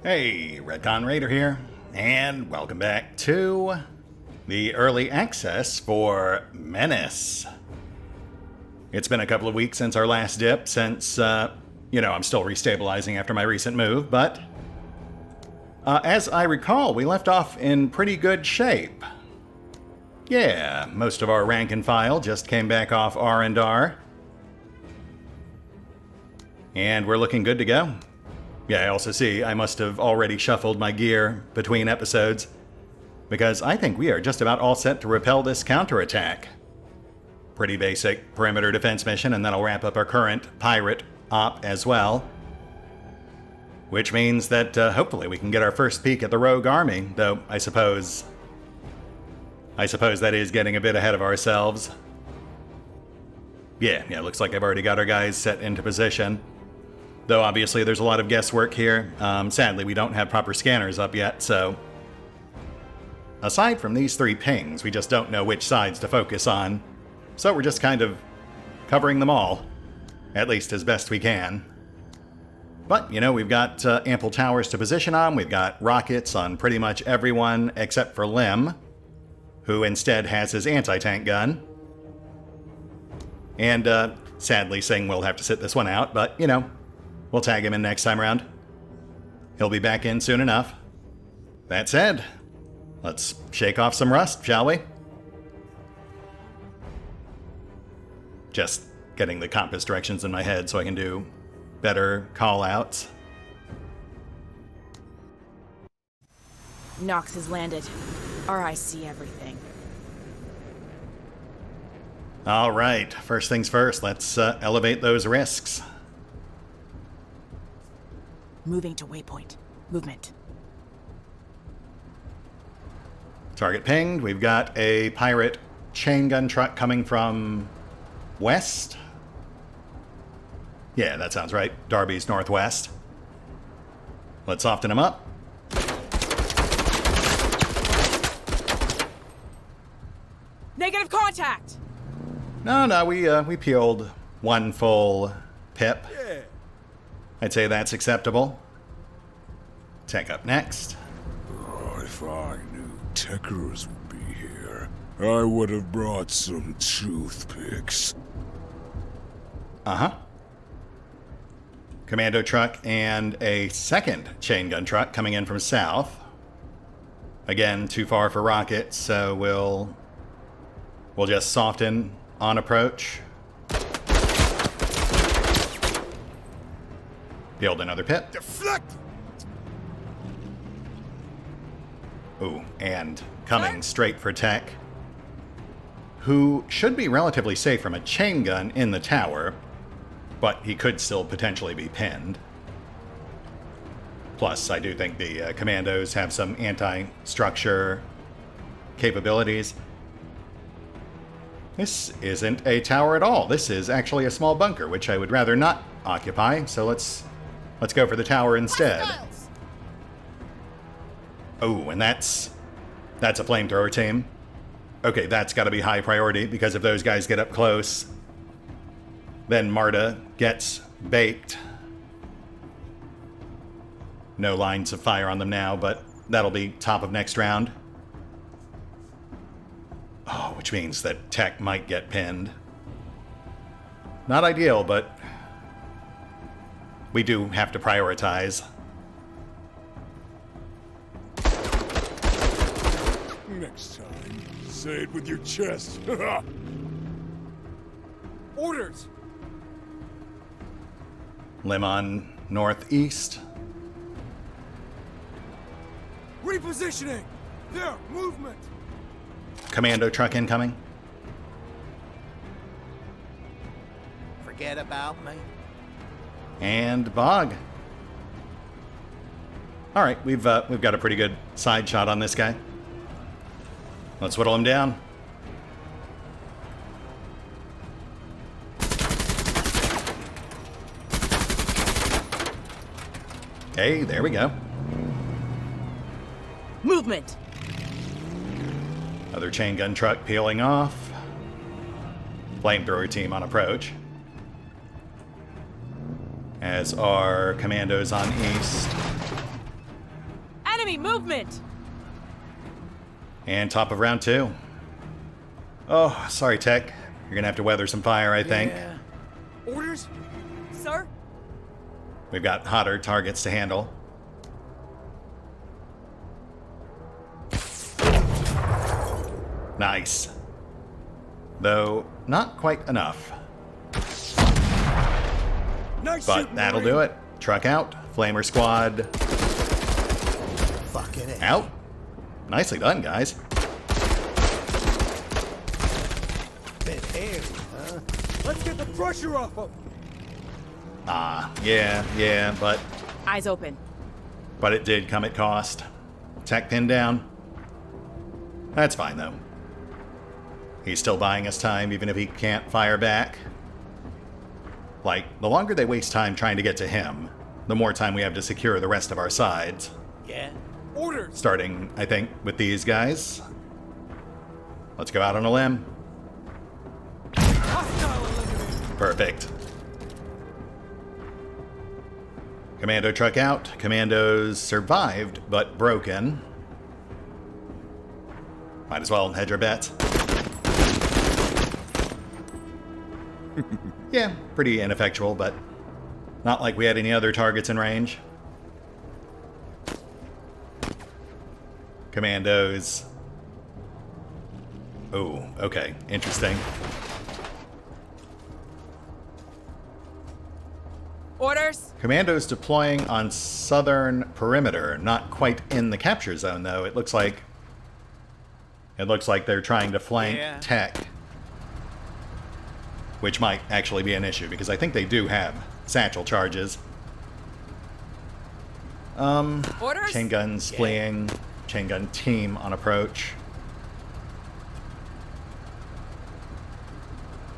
Hey, RetconRaider here, and welcome back to the early access for Menace. It's been a couple of weeks since our last dip, since, I'm still restabilizing after my recent move, but as I recall, we left off in pretty good shape. Yeah, most of our rank and file just came back off R&R. And we're looking good to go. Yeah, I also see I must have already shuffled my gear between episodes, because I think we are just about all set to repel this counterattack. Pretty basic perimeter defense mission, and that'll wrap up our current pirate op as well. Which means that hopefully we can get our first peek at the rogue army, though I suppose that is getting a bit ahead of ourselves. Yeah, looks like I've already got our guys set into position. Though obviously there's a lot of guesswork here. Sadly, we don't have proper scanners up yet, so... Aside from these three pings, we just don't know which sides to focus on. So we're just kind of covering them all, at least as best we can. But, we've got ample towers to position on. We've got rockets on pretty much everyone except for Lim, who instead has his anti-tank gun. And, sadly, Singh will have to sit this one out, but, we'll tag him in next time around. He'll be back in soon enough. That said, let's shake off some rust, shall we? Just getting the compass directions in my head so I can do better call-outs. Nox has landed. I see everything. All right, first things first, let's elevate those risks. Moving to waypoint. Movement. Target pinged. We've got a pirate chain gun truck coming from west. Yeah, that sounds right. Darby's northwest. Let's soften him up. Negative contact! No, we peeled one full pip. Yeah. I'd say that's acceptable. Tech up next. Oh, if I knew Techers would be here, I would have brought some toothpicks. Uh-huh. Commando truck and a second chain gun truck coming in from south. Again, too far for rockets, so we'll just soften on approach. Peeled another pip. Deflect! Ooh, and coming straight for Tech, who should be relatively safe from a chain gun in the tower, but he could still potentially be pinned. Plus, I do think the commandos have some anti-structure capabilities. This isn't a tower at all. This is actually a small bunker, which I would rather not occupy, so let's go for the tower instead. Oh, and that's a flamethrower team. Okay, that's got to be high priority, because if those guys get up close, then Marta gets baked. No lines of fire on them now, but that'll be top of next round. Oh, which means that Tech might get pinned. Not ideal, but we do have to prioritize. Next time, say it with your chest. Orders! Limon northeast. Repositioning! There, movement! Commando truck incoming. Forget about me. And Bog. All right, we've got a pretty good side shot on this guy. Let's whittle him down. Hey, there we go. Movement! Other chain gun truck peeling off. Flamethrower team on approach. As are commandos on east. Enemy movement! And top of round 2. Oh, sorry, Tech. You're gonna have to weather some fire, I think. Yeah. Orders? Sir? We've got hotter targets to handle. Nice. Though, not quite enough. Nice But shooting, that'll Marine. do it. Truck out. Flamer squad Fucking A. out. Nicely done, guys. Bit airy, huh? Let's get the pressure off them. Yeah, but Eyes open. it did come at cost. Tech pinned down. That's fine, though. He's still buying us time, even if he can't fire back. Like, the longer they waste time trying to get to him, the more time we have to secure the rest of our sides. Yeah. Orders. Starting, I think, with these guys. Let's go out on a limb. Hostile eliminated. Perfect. Commando truck out. Commandos survived, but broken. Might as well hedge our bets. Yeah, pretty ineffectual, but not like we had any other targets in range. Commandos. Oh, okay. Interesting. Orders? Commandos deploying on southern perimeter. Not quite in the capture zone, though. It looks like they're trying to flank Yeah. Tech. Which might actually be an issue, because I think they do have satchel charges. Orders? Chain guns fleeing. Chain gun team on approach.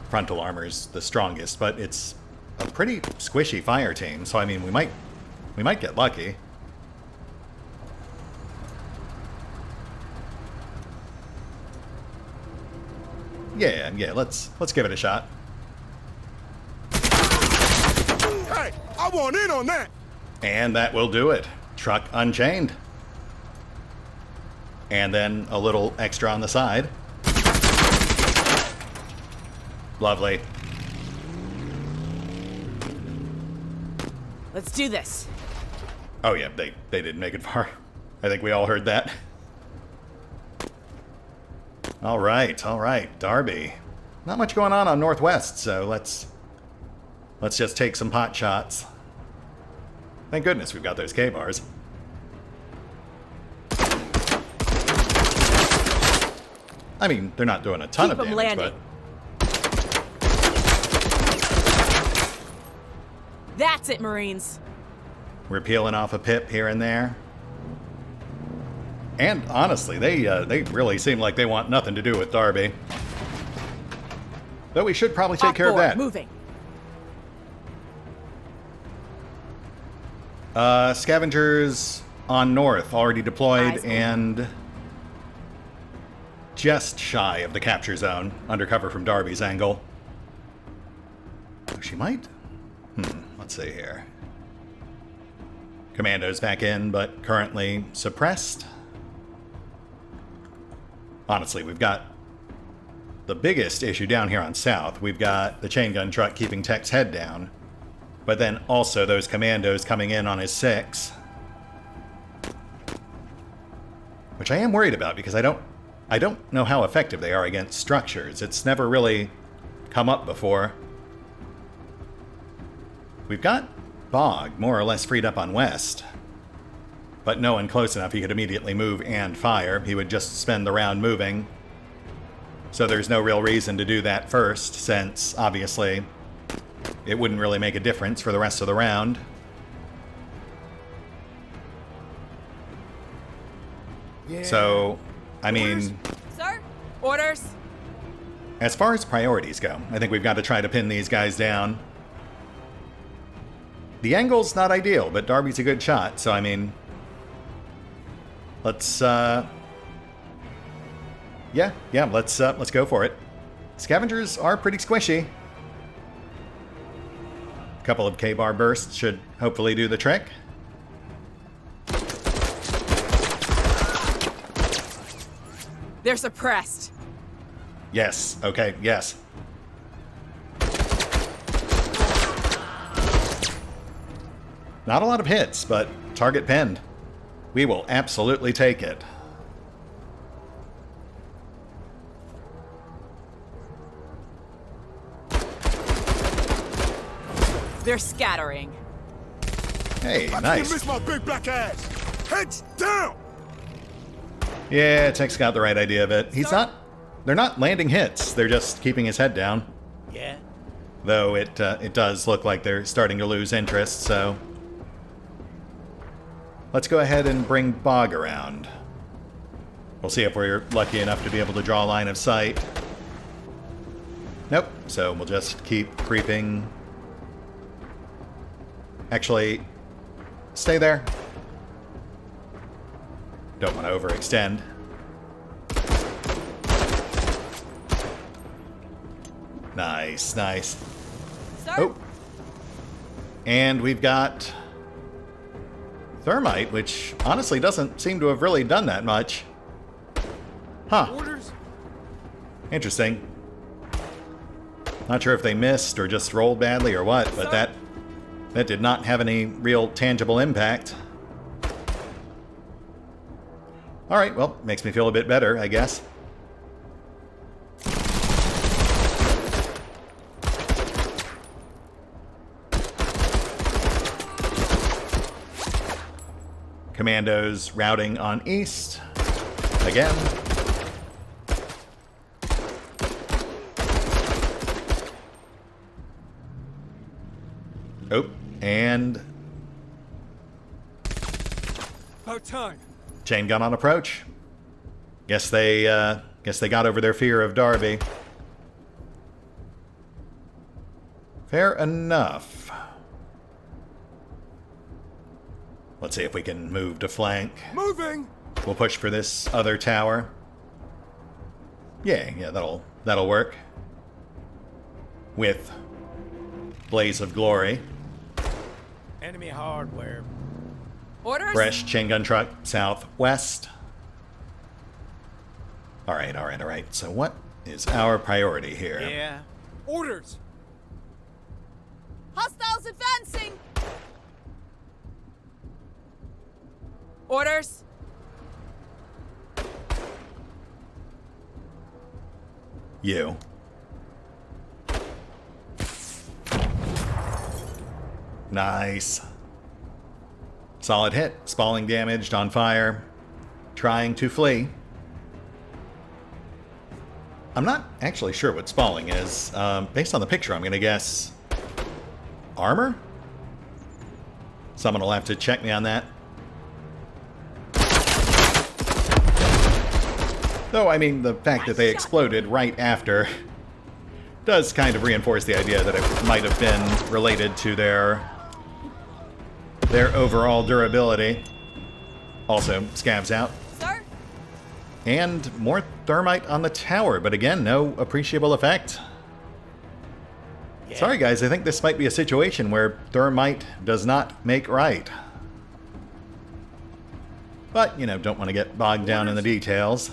Frontal armor's the strongest, but it's a pretty squishy fire team, so I mean we might get lucky. Yeah, let's give it a shot. Hey, I want in on that! And that will do it. Truck unchained. And then a little extra on the side. Lovely. Let's do this. Oh yeah, they didn't make it far. I think we all heard that. All right, Darby. Not much going on Northwest, so let's just take some pot shots. Thank goodness we've got those K-bars. I mean, they're not doing a ton Keep of 'em damage, landing. but That's it, Marines. we're peeling off a pip here and there. And honestly, they really seem like they want nothing to do with Darby. Though we should probably take Off care of board, that. Moving. Scavengers on north, already deployed Eyes open. and just shy of the capture zone, undercover from Darby's angle. Oh, she might? Let's see here. Commandos back in, but currently suppressed. Honestly, we've got the biggest issue down here on south. We've got the chain gun truck keeping Tech's head down, but then also those commandos coming in on his 6. Which I am worried about because I don't know how effective they are against structures. It's never really come up before. We've got Bog more or less freed up on west, but no one close enough he could immediately move and fire. He would just spend the round moving. So there's no real reason to do that first, since obviously it wouldn't really make a difference for the rest of the round. Yeah. So, I mean, Sir? Orders? as far as priorities go, I think we've got to try to pin these guys down. The angle's not ideal, but Darby's a good shot, so I mean, let's let's go for it. Scavengers are pretty squishy. A couple of K-bar bursts should hopefully do the trick. They're suppressed. Yes, okay, yes. Not a lot of hits, but target pinned. We will absolutely take it. They're scattering. Hey, You nice. missed my big black ass! Heads down! Yeah, Tech's got the right idea of it. They're not landing hits. They're just keeping his head down. Yeah? Though it does look like they're starting to lose interest, so... Let's go ahead and bring Bog around. We'll see if we're lucky enough to be able to draw a line of sight. Nope, so we'll just keep creeping. Actually, stay there. Don't want to overextend. Nice, nice. Sir? Oh. And we've got Thermite, which honestly doesn't seem to have really done that much. Huh. Orders? Interesting. Not sure if they missed or just rolled badly or what, but that did not have any real tangible impact. Alright, well, makes me feel a bit better, I guess. Commandos routing on east. Again. Oh, and About time. chain gun on approach. Guess they got over their fear of Darby. Fair enough. Let's see if we can move to flank. Moving! We'll push for this other tower. Yeah, that'll work. With Blaze of Glory. Enemy hardware. Orders? Fresh chain gun truck southwest. Alright. So what is our priority here? Yeah. Orders! Hostiles advancing! Orders? You. Nice. Solid hit. Spalling damaged, on fire. Trying to flee. I'm not actually sure what spalling is. Based on the picture, I'm going to guess armor? Someone will have to check me on that. Though, I mean, the fact that they exploded right after does kind of reinforce the idea that it might have been related to their overall durability. Also, scavs out. Sir? And more thermite on the tower, but again, no appreciable effect. Yeah. Sorry guys, I think this might be a situation where thermite does not make right. But, you know, don't want to get bogged down in the details.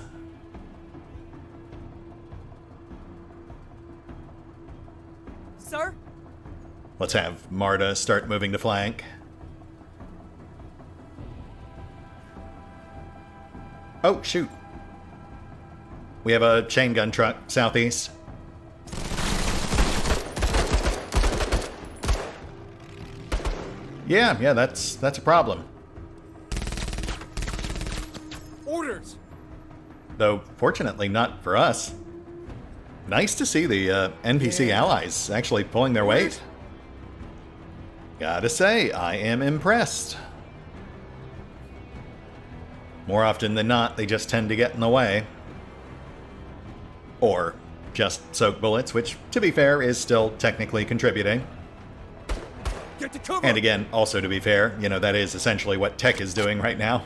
Sir? Let's have Marta start moving to flank. Oh, shoot. We have a chain gun truck southeast. Yeah, that's a problem. Orders! Though, fortunately, not for us. Nice to see the NPC allies actually pulling their weight. Gotta say, I am impressed. More often than not, they just tend to get in the way. Or just soak bullets, which, to be fair, is still technically contributing. Get to cover! And again, also to be fair, you know, that is essentially what Tech is doing right now.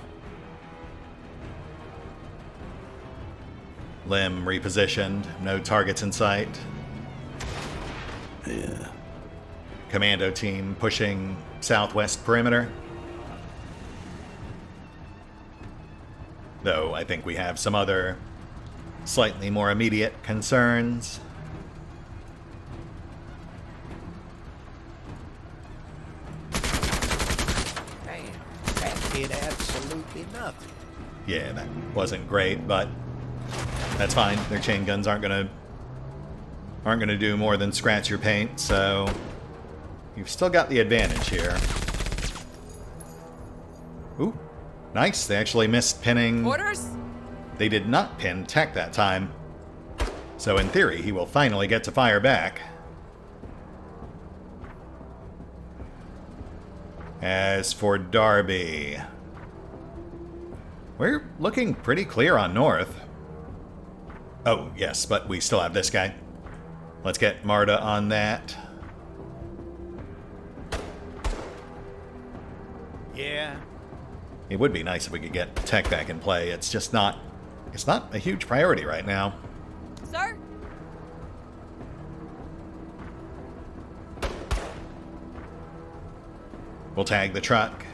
Limb repositioned, no targets in sight. Yeah. Commando team pushing southwest perimeter. Though I think we have some other slightly more immediate concerns. Man, that did absolutely nothing. Yeah, that wasn't great, but that's fine. Their chain guns aren't gonna do more than scratch your paint, so you've still got the advantage here. Ooh, nice. They actually missed pinning. Orders? They did not pin Tech that time. So in theory, he will finally get to fire back. As for Darby, we're looking pretty clear on North. Oh, yes, but we still have this guy. Let's get Marta on that. Yeah. It would be nice if we could get Tech back in play. It's just not... It's not a huge priority right now. Sir? We'll tag the truck.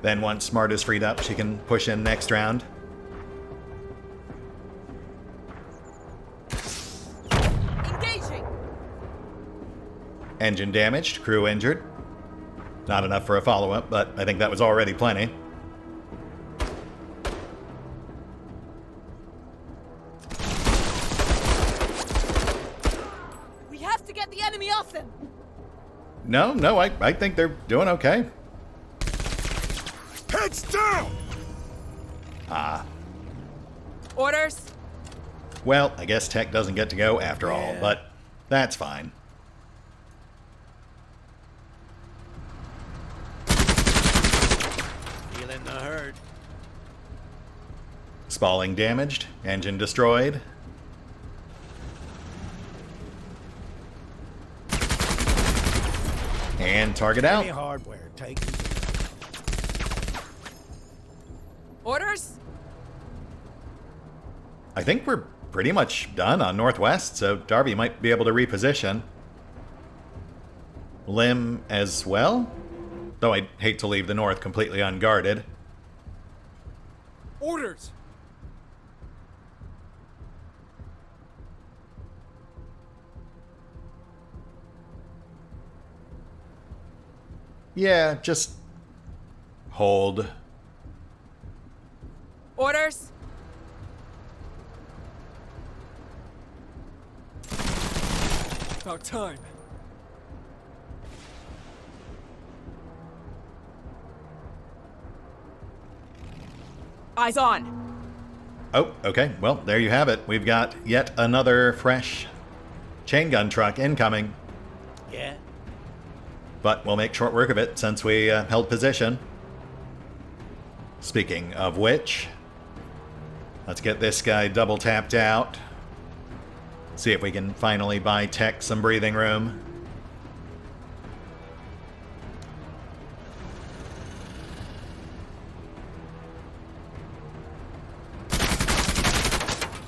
Then once Smart is freed up, she can push in next round. Engaging! Engine damaged, crew injured. Not enough for a follow-up, but I think that was already plenty. We have to get the enemy off them! No, I think they're doing okay. Heads down! Orders? Well, I guess Tech doesn't get to go after all, but that's fine. Feeling the hurt. Spalling damaged, engine destroyed. And target Any out. hardware taken. Orders? I think we're pretty much done on Northwest, so Darby might be able to reposition. Lim as well? Though I'd hate to leave the North completely unguarded. Orders! Yeah, just hold. Orders? About time. Eyes on. Oh, okay. Well, there you have it. We've got yet another fresh chain gun truck incoming. Yeah. But we'll make short work of it since we held position. Speaking of which, let's get this guy double tapped out. See if we can finally buy Tech some breathing room.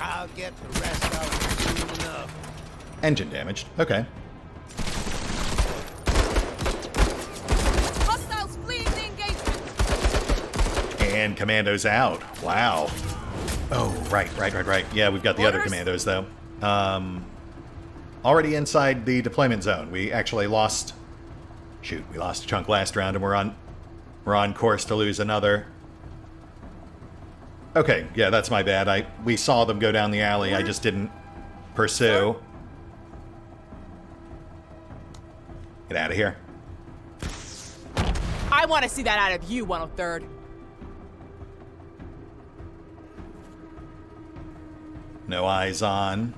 I'll get the rest of it soon enough. Engine damaged. Okay. Hostiles fleeing the engagement. And commandos out. Wow. Oh, right. Yeah, we've got the other Orders? commandos, though. Already inside the deployment zone. We actually lost... Shoot, we lost a chunk last round, and we're on course to lose another. Okay, yeah, that's my bad. We saw them go down the alley. I just didn't pursue. Get out of here. I want to see that out of you, 103rd. No eyes on.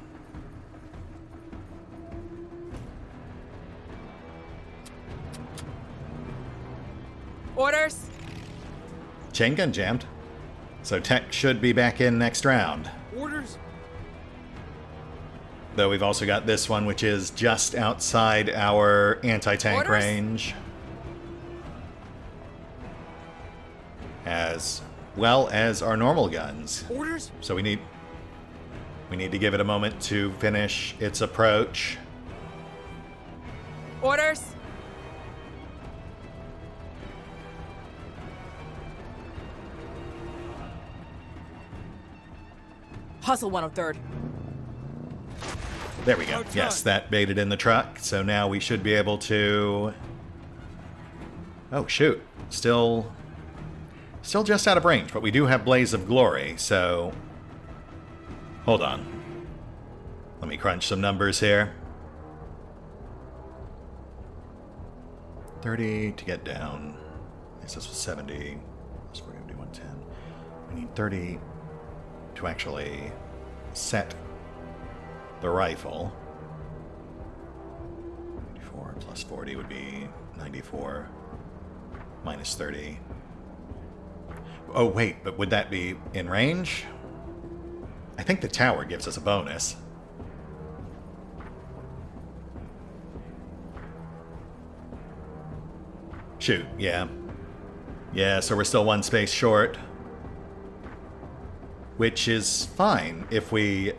Orders? Chain gun jammed. So Tech should be back in next round. Orders? Though we've also got this one, which is just outside our anti-tank Orders? range. As well as our normal guns. Orders? So we need to give it a moment to finish its approach. Orders? Hustle, 103rd. There we go. Yes, that baited in the truck. So now we should be able to... Oh, shoot. Still just out of range, but we do have Blaze of Glory, so... Hold on. Let me crunch some numbers here. 30 to get down. I guess this was 70. So we're going to do 110. We need 30 to actually set the rifle. 94 plus 40 would be 94 minus 30. Oh, wait, but would that be in range? I think the tower gives us a bonus. Shoot, yeah. Yeah, so we're still one space short. Which is fine if we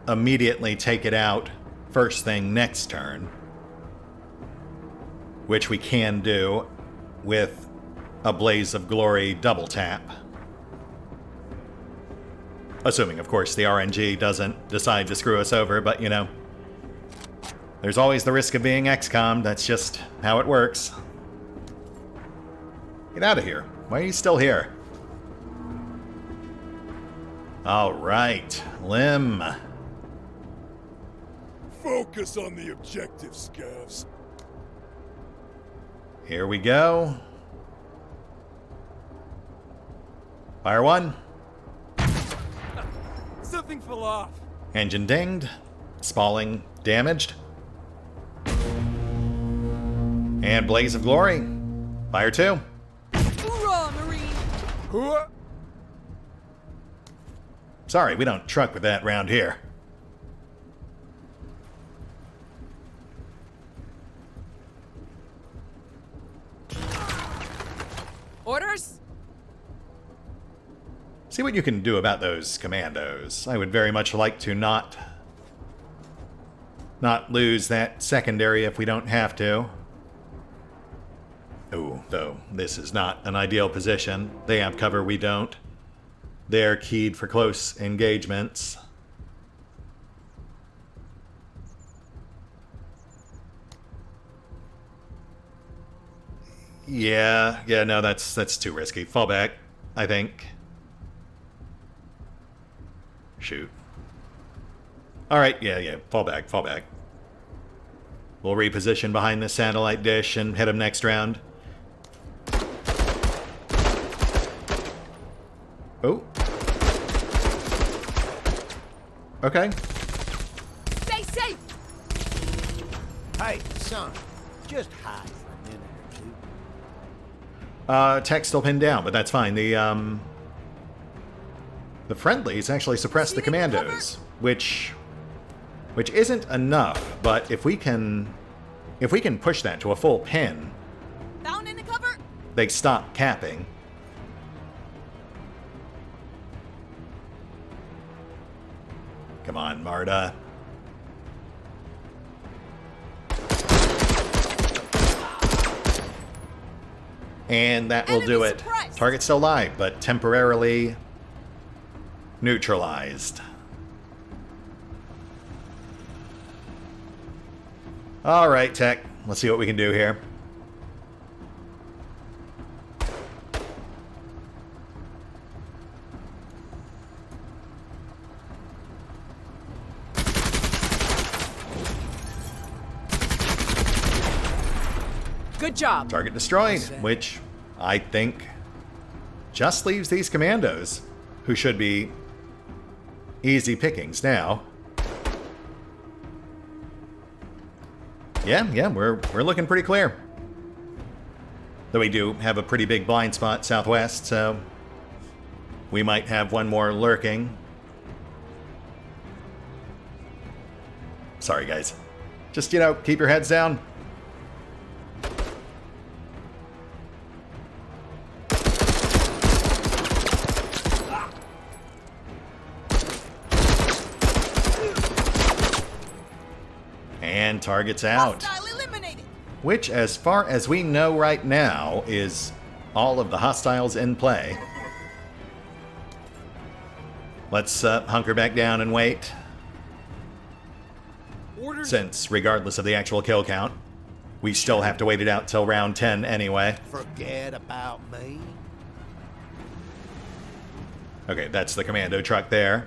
immediately take it out first thing next turn. Which we can do with a Blaze of Glory double tap. Assuming, of course, the RNG doesn't decide to screw us over, but you know. There's always the risk of being XCOM, that's just how it works. Get out of here. Why are you still here? Alright, Lim. Focus on the objective, scavs. Here we go. Fire one. Something fell off. Engine dinged. Spalling damaged. And Blaze of Glory. Fire two. Hoorah, Marine! Sorry, we don't truck with that round here. Orders? See what you can do about those commandos. I would very much like to not lose that secondary if we don't have to. Ooh, though, this is not an ideal position. They have cover, we don't. They're keyed for close engagements. Yeah, no, that's too risky. Fall back, I think. Shoot. Alright, yeah, fall back. We'll reposition behind the satellite dish and hit him next round. Oh. Okay. Stay safe! Hey, son, just hide for a minute or two. Tech's still pinned down, but that's fine. The friendlies actually suppress the commandos, which isn't enough, but if we can push that to a full pin, Down in the cover? they stop capping. Come on, Marta. And that will do it. Target's still live, but temporarily neutralized. Alright, Tech. Let's see what we can do here. Good job. Target destroyed, which I think just leaves these commandos, who should be easy pickings now. Yeah, we're looking pretty clear. Though we do have a pretty big blind spot southwest, so we might have one more lurking. Sorry, guys. Just, you know, keep your heads down. And target's out. Which, as far as we know right now, is all of the hostiles in play. Let's hunker back down and wait. Orders. Since, regardless of the actual kill count, we still have to wait it out till round 10 anyway. Forget about me. Okay, that's the commando truck there.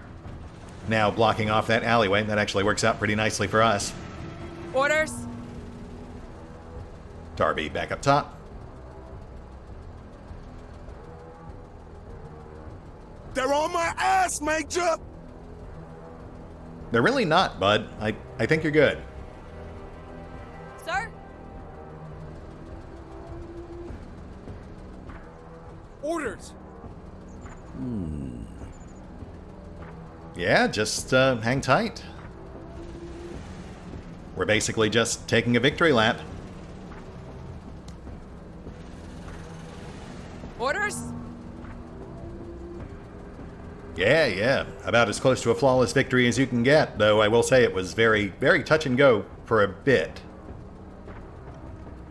Now blocking off that alleyway. That actually works out pretty nicely for us. Orders. Darby back up top. They're on my ass, Major! They're really not, bud. I think you're good. Sir? Orders. Yeah, just hang tight. We're basically just taking a victory lap. Orders? Yeah. About as close to a flawless victory as you can get, though I will say it was very, very touch and go for a bit.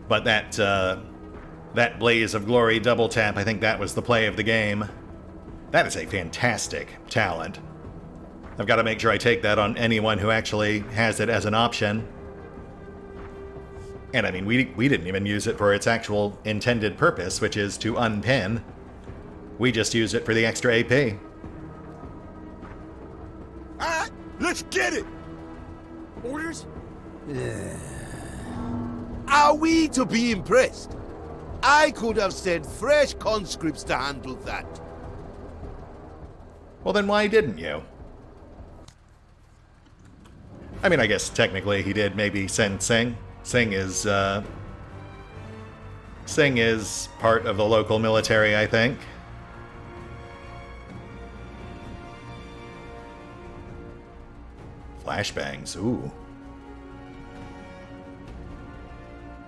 But that Blaze of Glory double tap, I think that was the play of the game. That is a fantastic talent. I've got to make sure I take that on anyone who actually has it as an option. And I mean, we didn't even use it for its actual intended purpose, which is to unpin. We just used it for the extra AP. Alright, let's get it! Orders. Are we to be impressed? I could have sent fresh conscripts to handle that. Well, then why didn't you? I mean, I guess technically he did maybe send Singh. Singh is part of the local military, I think. Flashbangs, ooh.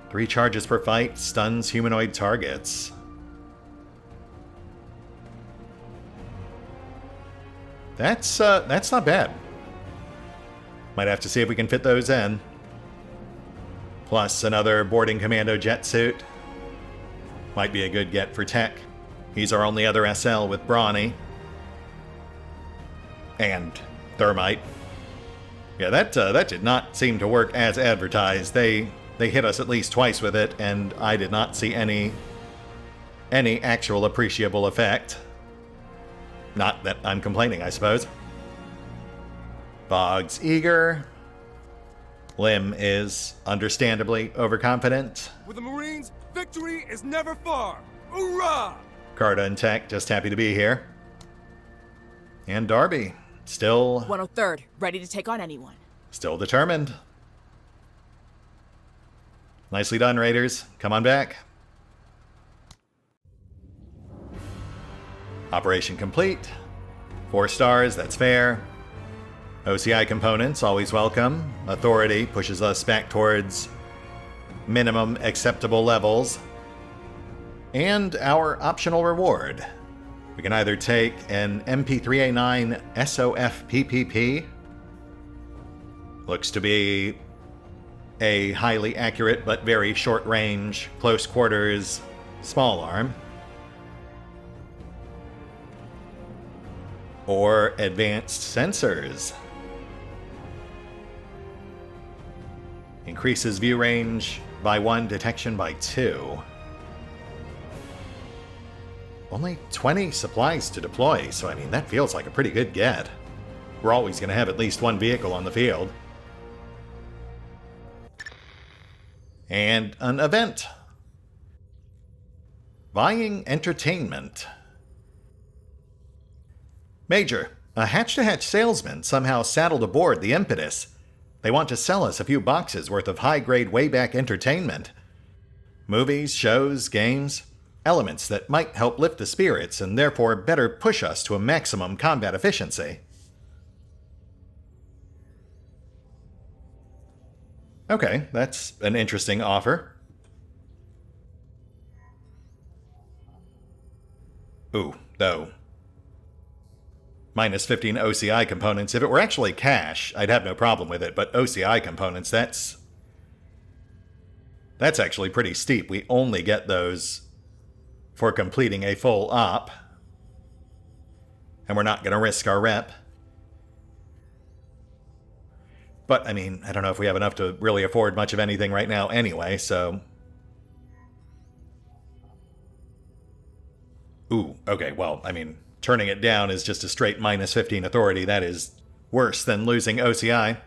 3 charges per fight, stuns humanoid targets. That's not bad. Might have to see if we can fit those in. Plus another boarding commando jet suit. Might be a good get for Tech. He's our only other SL with Brawny. And Thermite. Yeah, that did not seem to work as advertised. They hit us at least twice with it, and I did not see any actual appreciable effect. Not that I'm complaining, I suppose. Boggs eager. Lim is understandably overconfident. With the Marines, victory is never far. Hoorah! Carta and Tech just happy to be here. And Darby, still 103rd, ready to take on anyone. still determined. Nicely done, Raiders. Come on back. Operation complete. 4 stars, that's fair. OCI components, always welcome. Authority pushes us back towards minimum acceptable levels. And our optional reward. We can either take an MP3A9 SOF PPP. Looks to be a highly accurate but very short range, close quarters, small arm. Or advanced sensors. Increases view range by 1, detection by 2. Only 20 supplies to deploy, so I mean, that feels like a pretty good get. We're always going to have at least 1 vehicle on the field. And an event. Buying entertainment. Major, a hatch-to-hatch salesman somehow saddled aboard the Impetus. They want to sell us a few boxes worth of high-grade way-back entertainment. Movies, shows, games, elements that might help lift the spirits and therefore better push us to a maximum combat efficiency. Okay, that's an interesting offer. Ooh, though. Minus 15 OCI components. If it were actually cash, I'd have no problem with it, but OCI components, that's actually pretty steep. We only get those for completing a full op. and we're not going to risk our rep. But, I mean, I don't know if we have enough to really afford much of anything right now anyway, so... Ooh, okay, well, I mean, turning it down is just a straight minus 15 authority. That is worse than losing OCI.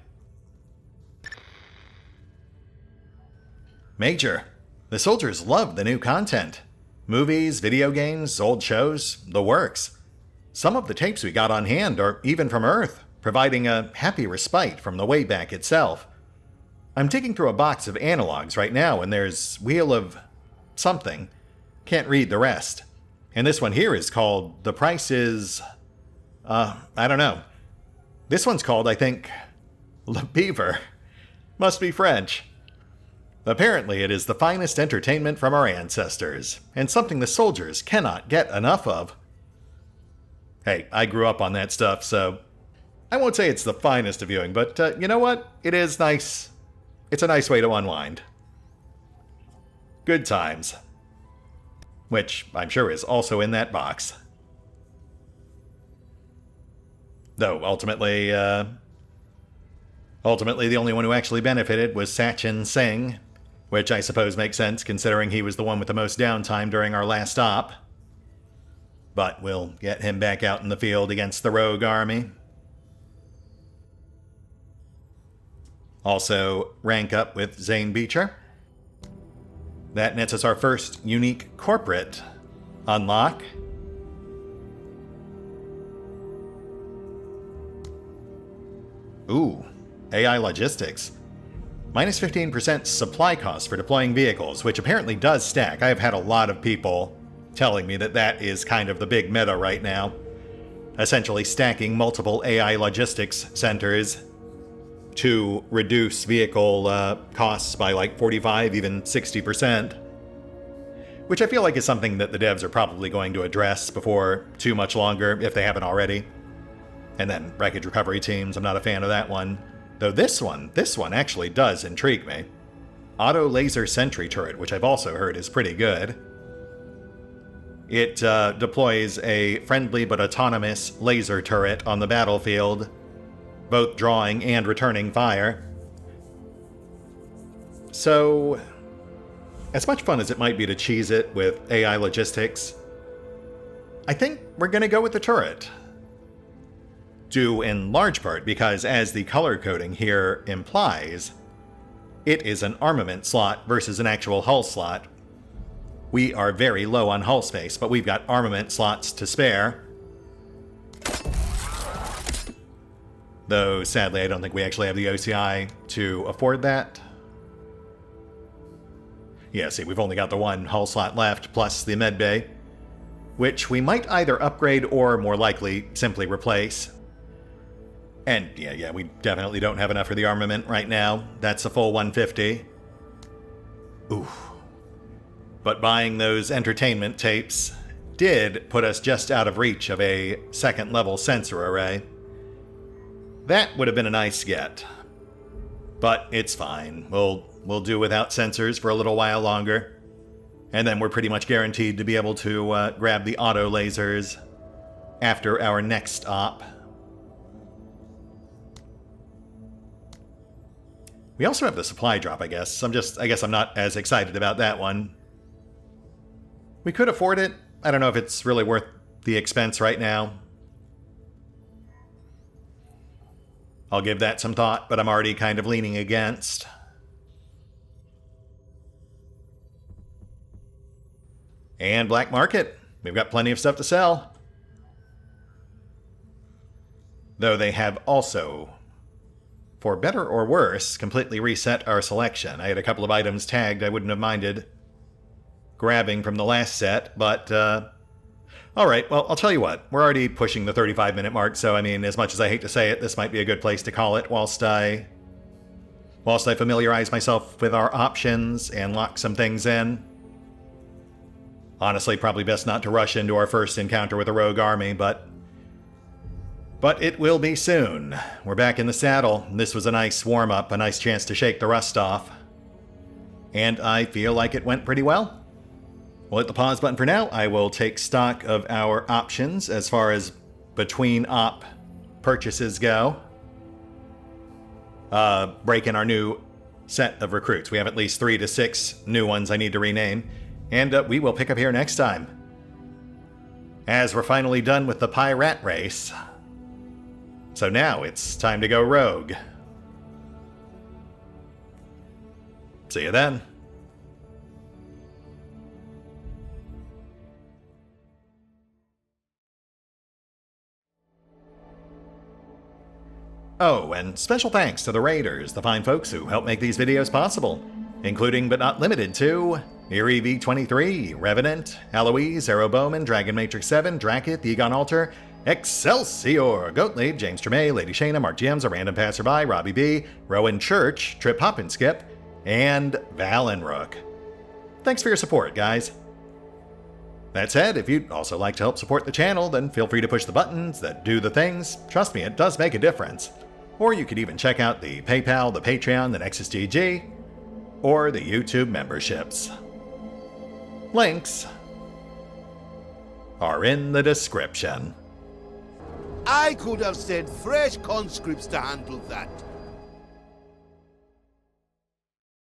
Major, the soldiers love the new content. Movies, video games, old shows, the works. Some of the tapes we got on hand are even from Earth, providing a happy respite from the Wayback itself. I'm digging through a box of analogs right now, and there's Wheel of something. Can't read the rest. And this one here is called The Price is... I don't know. This one's called, I think, Le Beaver. Must be French. Apparently it is the finest entertainment from our ancestors, and something the soldiers cannot get enough of. Hey, I grew up on that stuff, so... I won't say it's the finest of viewing, but you know what? It is nice. It's a nice way to unwind. Good times. Which I'm sure is also in that box. Though, ultimately the only one who actually benefited was Sachin Singh, which I suppose makes sense considering he was the one with the most downtime during our last op. But we'll get him back out in the field against the rogue army. Also, rank up with Zane Beecher. That nets us our first unique corporate unlock. Ooh, AI logistics. Minus 15% supply cost for deploying vehicles, which apparently does stack. I have had a lot of people telling me that that is kind of the big meta right now. Essentially stacking multiple AI logistics centers to reduce vehicle costs by like 45, even 60%. Which I feel like is something that the devs are probably going to address before too much longer, if they haven't already. And then wreckage recovery teams, I'm not a fan of that one. Though this one actually does intrigue me. Auto laser sentry turret, which I've also heard is pretty good. It deploys a friendly but autonomous laser turret on the battlefield, both drawing and returning fire. So, as much fun as it might be to cheese it with AI logistics, I think we're going to go with the turret. Due in large part because, as the color coding here implies, it is an armament slot versus an actual hull slot. We are very low on hull space, but we've got armament slots to spare. Though, sadly, I don't think we actually have the OCI to afford that. Yeah, see, we've only got the one hull slot left, plus the medbay, which we might either upgrade or, more likely, simply replace. And, yeah, we definitely don't have enough for the armament right now. That's a full 150. Ooh. But buying those entertainment tapes did put us just out of reach of a second-level sensor array. That would have been a nice get. But it's fine. We'll do without sensors for a little while longer. And then we're pretty much guaranteed to be able to grab the auto lasers after our next op. We also have the supply drop, I guess. I guess I'm not as excited about that one. We could afford it. I don't know if it's really worth the expense right now. I'll give that some thought, but I'm already kind of leaning against. And black market. We've got plenty of stuff to sell. Though they have also, for better or worse, completely reset our selection. I had a couple of items tagged I wouldn't have minded grabbing from the last set, but alright, well, I'll tell you what. We're already pushing the 35-minute mark, so I mean, as much as I hate to say it, this might be a good place to call it whilst I familiarize myself with our options and lock some things in. Honestly, probably best not to rush into our first encounter with a rogue army, but it will be soon. We're back in the saddle. This was a nice warm-up, a nice chance to shake the rust off. And I feel like it went pretty well. We'll hit the pause button for now. I will take stock of our options as far as between op purchases go, break in our new set of recruits. We have at least 3 to 6 new ones I need to rename, and we will pick up here next time, as we're finally done with the pirate race. So now it's time to go rogue. See you then. Oh, and special thanks to the Raiders, the fine folks who help make these videos possible, including but not limited to Eerie V23, Revenant, Alois, Arrow Bowman, Dragon Matrix 7, Drakiith, EgonAlter, Exsellsior, Gottlieb, James Trimmier, Lady Shayna, Mark Giemza, RandomPassrby, RobbyB, Rowan Church, Triphoppenskip, and Valinrook. Thanks for your support, guys. That said, if you'd also like to help support the channel, then feel free to push the buttons that do the things. Trust me, it does make a difference. Or you could even check out the PayPal, the Patreon, the Nexus GG, or the YouTube memberships. Links are in the description. I could have sent fresh conscripts to handle that.